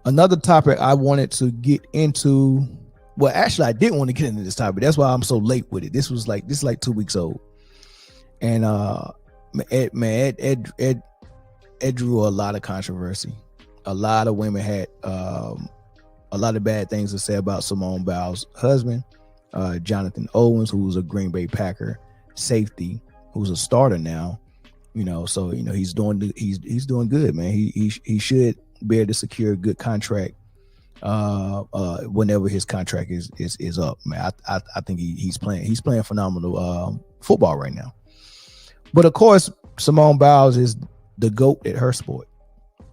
Another topic I wanted to get into. Well, actually, I didn't want to get into this topic. That's why I'm so late with it. This is like 2 weeks old, and it drew a lot of controversy. A lot of women had a lot of bad things to say about Simone Biles' husband, Jonathan Owens, who was a Green Bay Packer safety, who's a starter now. So he's doing good, man. He should be able to secure a good contract whenever his contract is up, man. I think he's playing phenomenal football right now. But of course, Simone Biles is the GOAT at her sport.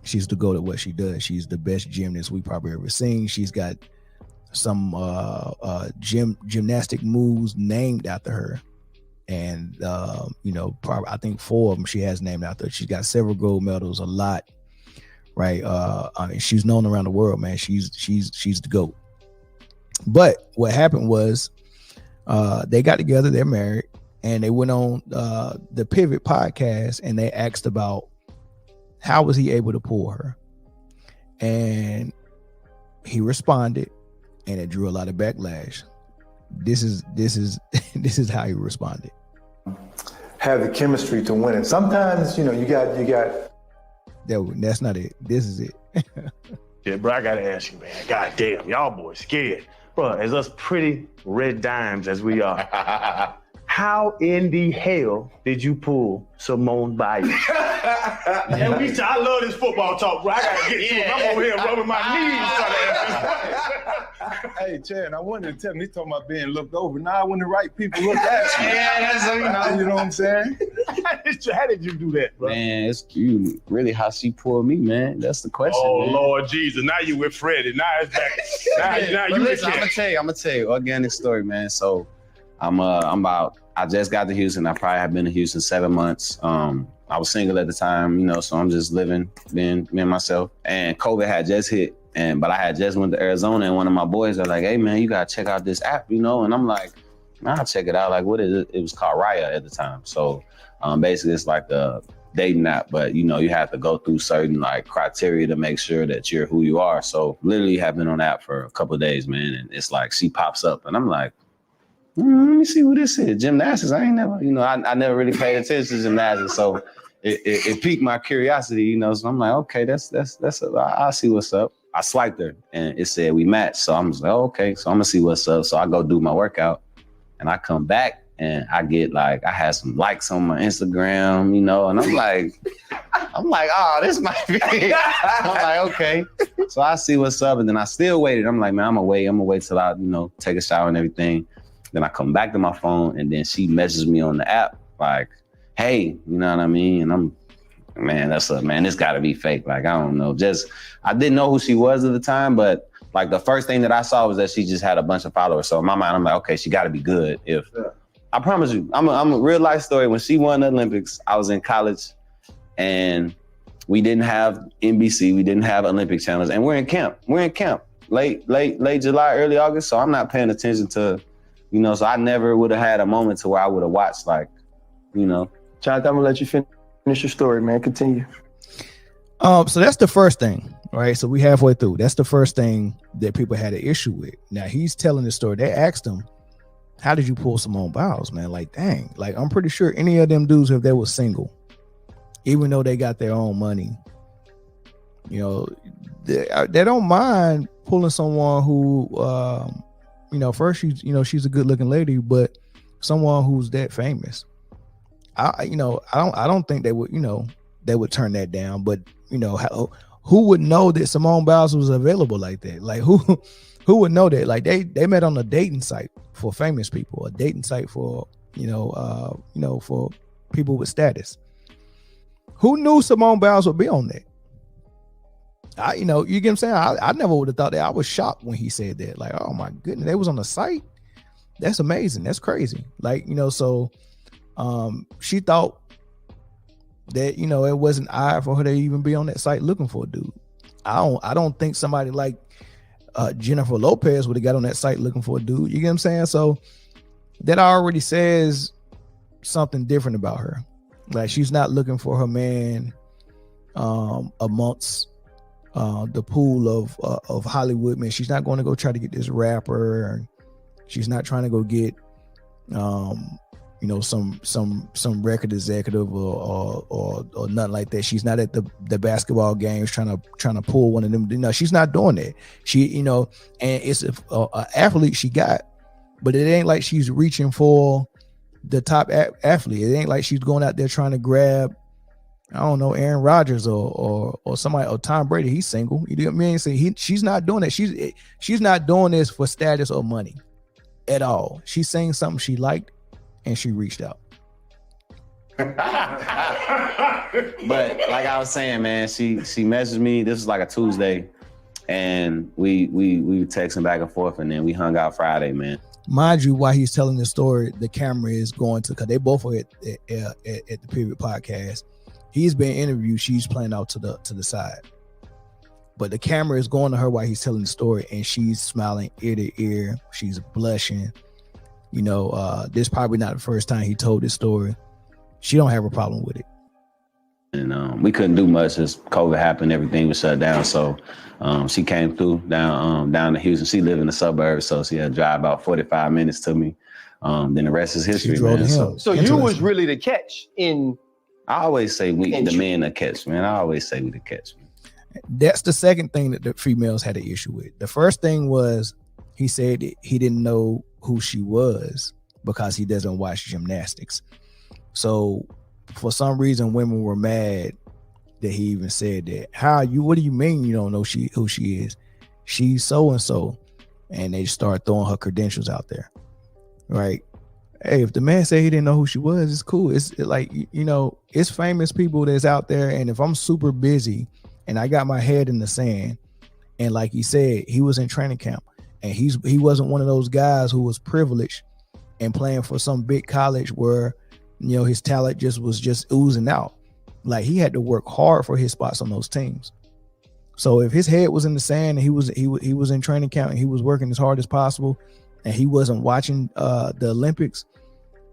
She's the GOAT at what she does. She's the best gymnast we probably ever seen. She's got some gymnastic moves named after her, and probably I think 4 of them she has named after her. She's got several gold medals, a lot. Right. She's known around the world, man. She's the GOAT. But what happened was they got together, they're married, and they went on the Pivot podcast, and they asked about how was he able to pull her. And he responded, and it drew a lot of backlash. This is how he responded. Have the chemistry to win it. Sometimes, you got That's not it. This is it. Yeah, bro, I gotta ask you, man. God damn, y'all boys scared. Bro, as us pretty red dimes as we are, how in the hell did you pull Simone Biles? And I love this football talk, bro. I gotta get to it. I'm over here rubbing my knees trying to answer. Hey, Chad, I wanted to tell him, he's talking about being looked over. Now, when the right people look at you. Yeah, that's you know what I'm saying? How did you do that, bro? Man, it's you. Really, how she pulled me, man. That's the question. Oh, man. Lord Jesus. Now you with Freddie. Now it's back. now you listen, I'm gonna tell you organic story, man. So I just got to Houston. I probably have been to Houston 7 months. I was single at the time, so I'm just living, being me and myself. And COVID had just hit. But I had just went to Arizona, and one of my boys are like, "Hey man, you gotta check out this app, And I'm like, "I'll check it out." Like, what is it? It was called Raya at the time. So basically, it's like a dating app, but you have to go through certain like criteria to make sure that you're who you are. So literally, have been on the app for a couple of days, man, and it's like she pops up, and I'm like, let me see who this is. Gymnastics. I ain't never, I never really paid attention to gymnastics, so it piqued my curiosity, So I'm like, okay, I'll see what's up. I swiped her and it said we matched. So I'm just like, oh, okay, so I'm gonna see what's up. So I go do my workout and I come back and I get I had some likes on my Instagram, and I'm like, oh, this might be it. I'm like, okay. So I see what's up, and then I still waited. I'm like, man, I'm gonna wait till I, take a shower and everything. Then I come back to my phone and then she messages me on the app like, hey, you know what I mean? And I'm, man, this gotta be fake. Like, I don't know. I didn't know who she was at the time, but like the first thing that I saw was that she just had a bunch of followers. So in my mind, I'm like, okay, she gotta be good. I promise you, I'm a real life story. When she won the Olympics, I was in college and we didn't have NBC, we didn't have Olympic channels, and we're in camp. Late July, early August. So I'm not paying attention to, so I never would have had a moment to where I would have watched Jonathan, I'm gonna let you finish your story, man. Continue. So that's the first thing, right? So we halfway through. That's the first thing that people had an issue with. Now he's telling the story. They asked him, how did you pull Simone Biles, man? Like, dang, like I'm pretty sure any of them dudes, if they were single, even though they got their own money, they don't mind pulling someone who, first she's a good looking lady, but someone who's that famous. I don't think they would turn that down, but who would know that Simone Biles was available like that? Like who would know that? Like they met on a dating site for famous people, a dating site for for people with status. Who knew Simone Biles would be on that? You get what I'm saying? I never would have thought that. I was shocked when he said that. Like, oh my goodness, they was on the site. That's amazing. That's crazy. Like, so she thought that, it wasn't odd for her to even be on that site looking for a dude. I don't think somebody like Jennifer Lopez would have got on that site looking for a dude. You get what I'm saying? So that already says something different about her. Like she's not looking for her man amongst the pool of Hollywood men. She's not going to go try to get this rapper. She's not trying to go get some record executive or nothing like that. She's not at the basketball games trying to pull one of them. No, she's not doing that. She, and it's a athlete she got, but it ain't like she's reaching for the top athlete. It ain't like she's going out there trying to grab, I don't know, Aaron Rodgers or somebody, or Tom Brady. He's single. You know what I mean? So she's not doing that. She's not doing this for status or money at all. She's saying something she liked, and she reached out. But like I was saying, man, she messaged me. This was like a Tuesday, and we were texting back and forth, and then we hung out Friday, man. Mind you, while he's telling the story, the camera is going to, because they both are at the Pivot Podcast. He's being interviewed. She's playing out to the side, but the camera is going to her while he's telling the story, and she's smiling ear to ear. She's blushing. This is probably not the first time he told this story. She don't have a problem with it. And we couldn't do much as COVID happened. Everything was shut down. So she came through down to Houston. She lived in the suburbs, so she had to drive about 45 minutes to me. Then the rest is history, man. So you was really the catch in. I always say the men the catch, man. I always say we the catch, man. That's the second thing that the females had an issue with. The first thing was he said he didn't know who she was because he doesn't watch gymnastics. So for some reason, women were mad that he even said that. What do you mean you don't know who she is? She's so and so, and they start throwing her credentials out there, right? Hey, if the man said he didn't know who she was, it's cool. It's like, it's famous people that's out there, and if I'm super busy and I got my head in the sand, and like he said, he was in training camp, and he wasn't one of those guys who was privileged and playing for some big college where his talent was just oozing out. Like, he had to work hard for his spots on those teams. So if his head was in the sand and he was in training camp and he was working as hard as possible and he wasn't watching the Olympics,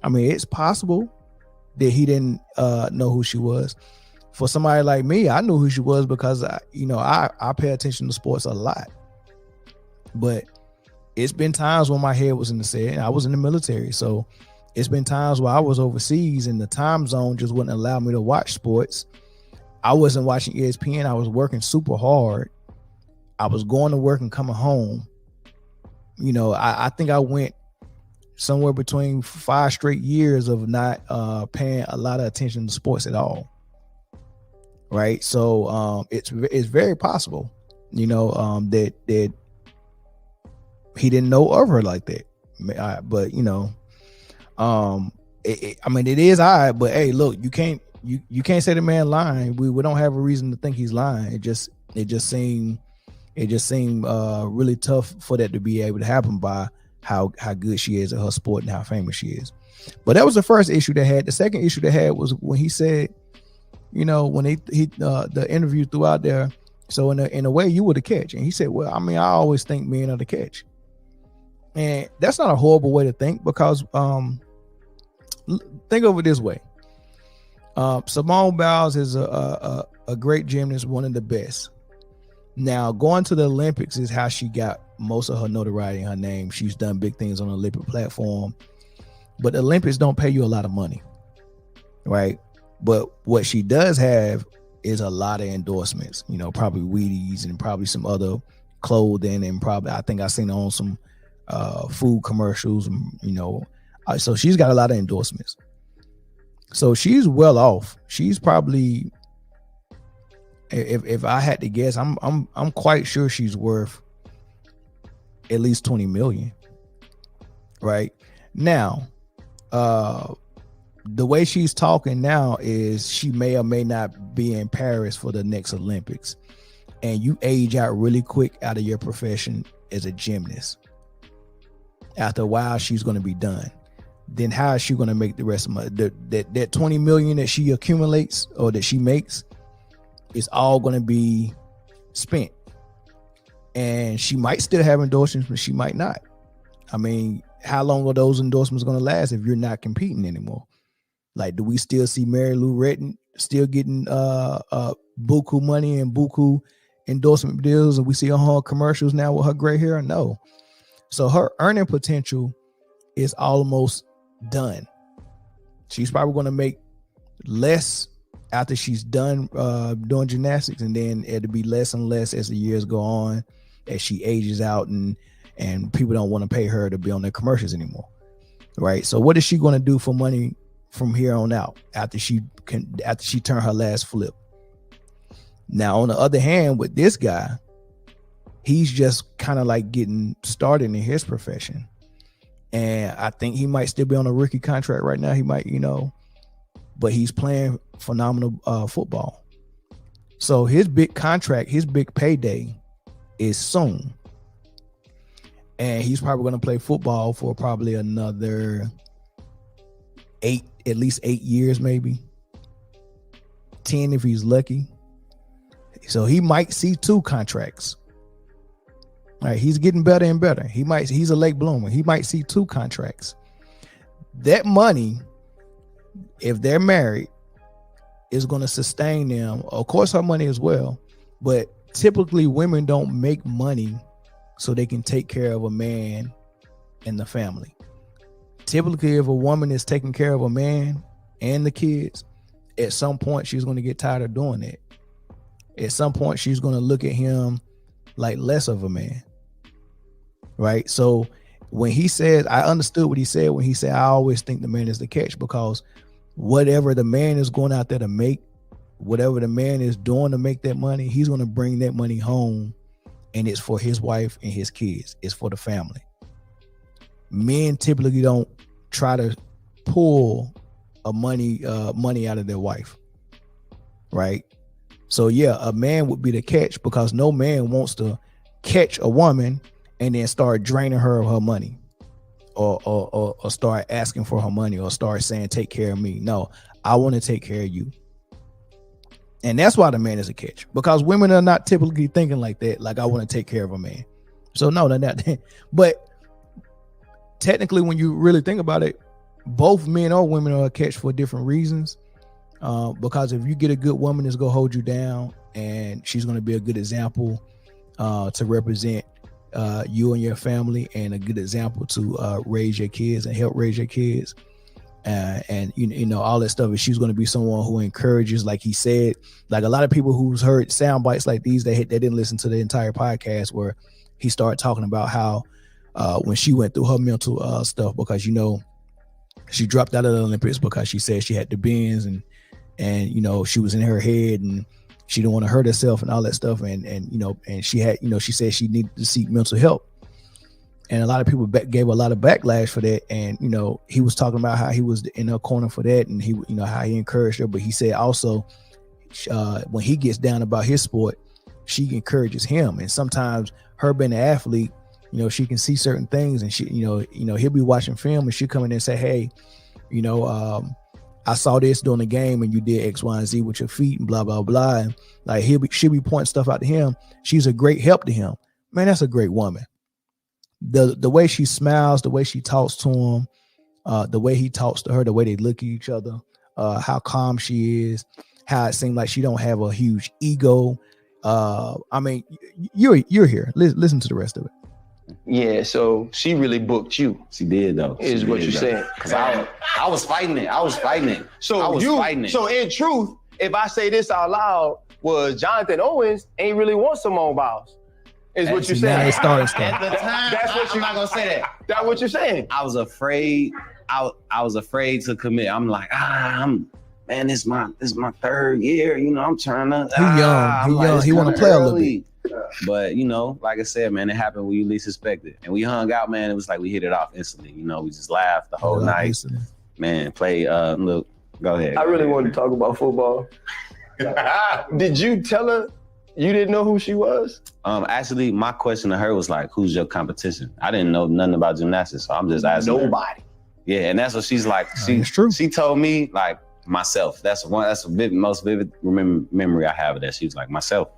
I mean, it's possible that he didn't know who she was. For somebody like me, I knew who she was because I pay attention to sports a lot. But it's been times when my head was in the sand. I was in the military, so it's been times where I was overseas and the time zone just wouldn't allow me to watch sports. I wasn't watching ESPN. I was working super hard. I was going to work and coming home. I think I went somewhere between 5 straight years of not paying a lot of attention to sports at all. Right. So it's very possible, that he didn't know of her like that. But it is odd. But hey, look, you can't say the man lying. We don't have a reason to think he's lying. It just seemed really tough for that to be able to happen by how good she is at her sport and how famous she is. But that was the first issue they had. The second issue they had was when he said, when the interview threw out there, so in a way you were the catch. And he said, well, I mean, I always think men are the catch. And that's not a horrible way to think, because think of it this way. Simone Biles is a great gymnast, one of the best. Now, going to the Olympics is how she got most of her notoriety in her name. She's done big things on the Olympic platform, but the Olympics don't pay you a lot of money, right? But what she does have is a lot of endorsements, probably Wheaties and probably some other clothing, and probably, I think I seen her on some food commercials, so she's got a lot of endorsements. So she's well off. She's probably, if I had to guess, I'm quite sure she's worth at least 20 million. Right now, the way she's talking now is she may or may not be in Paris for the next Olympics, and you age out really quick out of your profession as a gymnast. After a while, she's going to be done. Then how is she going to make the rest of that 20 million that she accumulates or that she makes is all going to be spent. And she might still have endorsements, but she might not. I mean, how long are those endorsements going to last if you're not competing anymore? Like, do we still see Mary Lou Retton still getting buku money and buku endorsement deals and we see on her commercials now with her gray hair? No. So her earning potential is almost done. She's probably going to make less after she's done doing gymnastics, and then it'll be less and less as the years go on, as she ages out and people don't want to pay her to be on their commercials anymore, right? So what is she going to do for money from here on out after she turned her last flip? Now, on the other hand, with this guy, he's just kind of like getting started in his profession. And I think he might still be on a rookie contract right now. He might, but he's playing phenomenal football. So his big contract, his big payday is soon. And he's probably going to play football for probably another at least 8 years, maybe 10 if he's lucky. So he might see 2 contracts. All right, he's getting better and better. He's a late bloomer. He might see 2 contracts. That money, if they're married, is going to sustain them. Of course, her money as well. But typically, women don't make money so they can take care of a man and the family. Typically, if a woman is taking care of a man and the kids, at some point, she's going to get tired of doing that. At some point, she's going to look at him like less of a man, right? So when he said, I understood what he said when he said, I always think the man is the catch, because whatever the man is going out there to make, whatever the man is doing to make that money, he's going to bring that money home, and it's for his wife and his kids. It's for the family. Men typically don't try to pull money out of their wife, right? So yeah, a man would be the catch, because no man wants to catch a woman and then start draining her of her money, or start asking for her money, or start saying, take care of me. No, I want to take care of you. And that's why the man is a catch, because women are not typically thinking like that. Like, I want to take care of a man. So no, they're not. But technically, when you really think about it, both men or women are a catch for different reasons. Because if you get a good woman that's going to hold you down, and she's going to be a good example to represent you and your family, and a good example to raise your kids and help raise your kids, and all that stuff. And she's going to be someone who encourages, like he said, like a lot of people who's heard sound bites like these, they didn't listen to the entire podcast where he started talking about how when she went through her mental stuff, because she dropped out of the Olympics because she said she had the bends, and she was in her head and she didn't want to hurt herself and all that stuff, and she had, she said she needed to seek mental help, and a lot of people gave a lot of backlash for that. And he was talking about how he was in her corner for that, and he how he encouraged her. But he said also when he gets down about his sport, she encourages him. And sometimes her being an athlete, she can see certain things, and she he'll be watching film and she'll come in and say, hey, I saw this during the game and you did X, Y, and Z with your feet and blah, blah, blah. And like she'll be pointing stuff out to him. She's a great help to him. Man, that's a great woman. The way she smiles, the way she talks to him, the way he talks to her, the way they look at each other, how calm she is, how it seems like she don't have a huge ego. I mean, you're here. Listen to the rest of it. Yeah, so she really booked you. She did though. Is what you're saying? Because I was fighting it. So in truth, if I say this out loud, was Jonathan Owens ain't really want Simone Biles. Is what you're saying? At the time, I'm not gonna say that. That's what you're saying. I was afraid. I was afraid to commit. I'm like, man, this is my third year. I'm trying to. He young. He want to play a little bit. But like I said, man, it happened when you least expected, and we hung out, man. It was like we hit it off instantly. We just laughed the whole night. Instantly. Man, play. Look, go ahead. I really wanted to talk about football. Did you tell her you didn't know who she was? Actually, my question to her was like, "Who's your competition?" I didn't know nothing about gymnastics, so I'm just asking. Nobody. Yeah, and that's what she's like. It's true. She told me like myself. That's the most vivid memory I have of that. She was like, myself.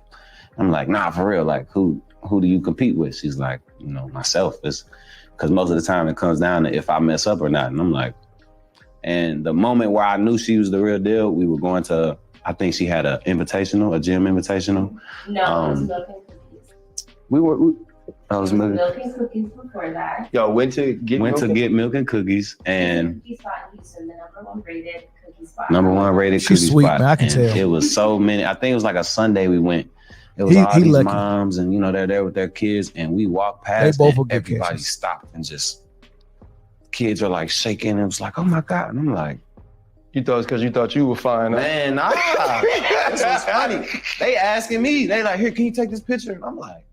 I'm like, nah, for real. Like, who do you compete with? She's like, myself. It's because most of the time it comes down to if I mess up or not. And I'm like, and the moment where I knew she was the real deal, we were going to I think she had a gym invitational. No, it was milk and cookies. I was milk and cookies before that. Y'all went to get milk and cookies, and Cookie spot in Houston, the number one rated cookie spot. She's cookie sweet, spot. man. I can And tell. it was so many. I think it was like a Sunday we went. It was all these lucky. moms, and they're there with their kids, and we walked past. They both and were good everybody catches. stopped and just kids are like shaking. It was like, oh my god, and I'm like, You thought it's because you thought you were fine. Huh? man, nah. This was funny. They asking me. They like, here, can you take this picture? And I'm like,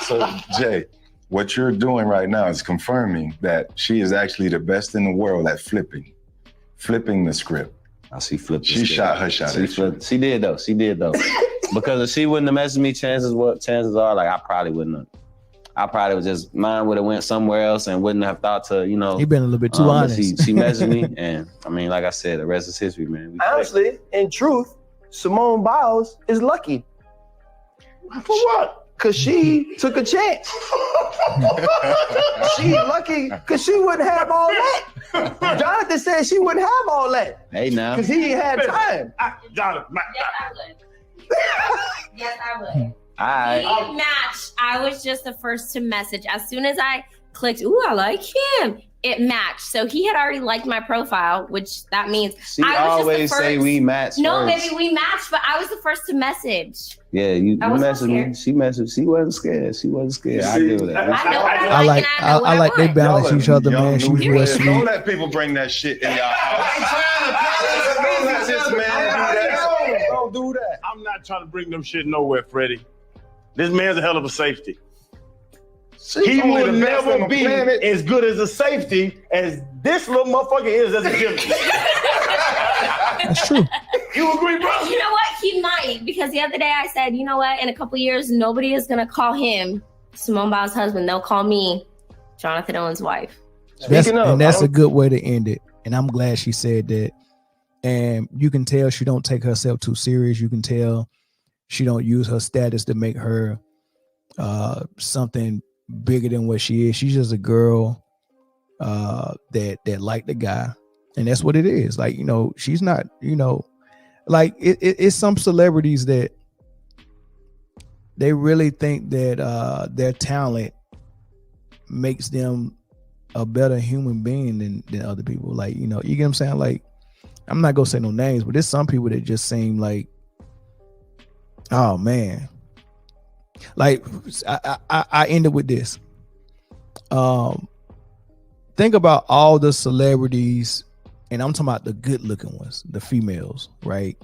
So, Jay, what you're doing right now is confirming that she is actually the best in the world at flipping the script. she flipped. She shot her shot. She did though. Because if she wouldn't have messaged me, chances are, like, I probably wouldn't have. I probably would just, mine would have went somewhere else and wouldn't have thought to, He been a little bit too but honest. She messaged me, and I mean, like I said, the rest is history, man. Honestly, in truth, Simone Biles is lucky. For what? Because she took a chance. She lucky because she wouldn't have all that. Jonathan said she wouldn't have all that Hey, now. because he ain't had time. Jonathan, Yes, I would. Yes, I would. All right. We matched. I was just the first to message. As soon as I clicked, ooh, I like him, it matched. So he had already liked my profile, which that means She I was just the always say first. we match. No, first. baby, we matched, but I was the first to message. Yeah, you I wasn't messaged me. scared. She messaged. She wasn't scared. I give her that. I know what I I like like, and I know what I like they want. balance each other, Y'all man. knew She's you real was- sweet. Don't let people bring that shit in y'all house. Don't let this man do that. Don't do that. I'm not trying to bring them shit nowhere, Freddie. This man's a hell of a safety. He only will the best on never the be planet. as good as a safety as this little motherfucker is as a gymnast. That's true. You agree, bro? You know what? He might, because the other day I said, you know what? In a couple years, nobody is gonna call him Simone Biles' husband. They'll call me Jonathan Owens' wife. That's a good way to end it. And I'm glad she said that. And you can tell she don't take herself too serious. You can tell she don't use her status to make her something bigger than what she is. She's just a girl that liked the guy, and that's what it is. Like, she's not, like it's some celebrities that they really think that their talent makes them a better human being than other people. Like, you get what I'm saying? Like, I'm not gonna say no names, but there's some people that just seem like, oh man. Like, I ended with this. Think about all the celebrities, and I'm talking about the good looking ones, the females, right?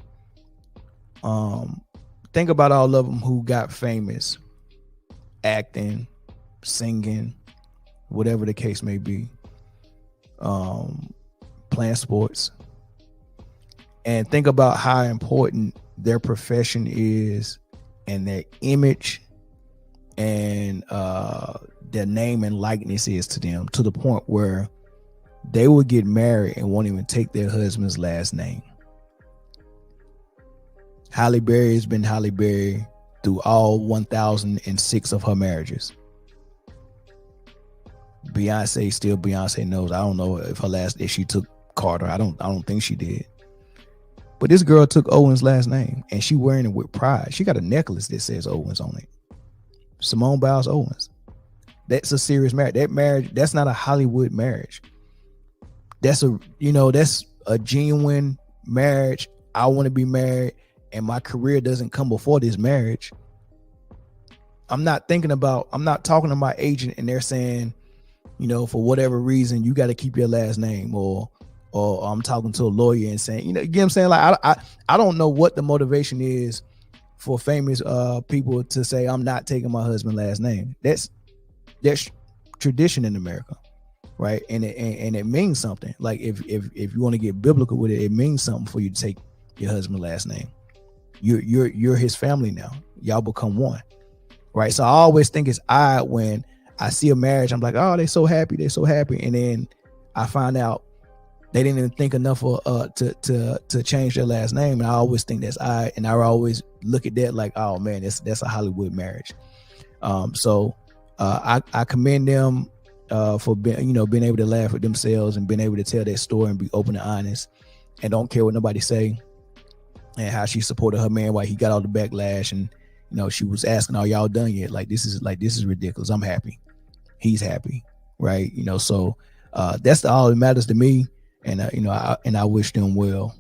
Think about all of them who got famous, acting, singing, whatever the case may be, playing sports, and think about how important their profession is and their image and their name and likeness is to them, to the point where they will get married and won't even take their husband's last name. Halle Berry has been Halle Berry through all 1,006 of her marriages. Beyonce still Beyonce knows. I don't know if she took Carter. I don't think she did. But this girl took Owens' last name, and she wearing it with pride. She got a necklace that says Owens on it. Simone Biles Owens. That's a serious marriage. That marriage, that's not a Hollywood marriage. That's a genuine marriage. I want to be married, and my career doesn't come before this marriage. I'm not talking to my agent and they're saying, for whatever reason, you got to keep your last name, or I'm talking to a lawyer and saying, you get what I'm saying? Like, I don't know what the motivation is for famous people to say, I'm not taking my husband's last name. That's tradition in America, right? And it means something. Like, if you want to get biblical with it, it means something for you to take your husband's last name. You're his family now. Y'all become one, right? So I always think it's odd when I see a marriage. I'm like, oh, they're so happy, and then I find out they didn't even think enough to change their last name. And I always think that's odd, and I always look at that like, oh man, that's a Hollywood marriage. So I commend them for being able to laugh at themselves and being able to tell their story and be open and honest and don't care what nobody say. and how she supported her man while he got all the backlash, and you know, she was asking, "Are y'all done yet? Like this is ridiculous. I'm happy. He's happy, right? You know, so that's all that matters to me, and you know, I wish them well.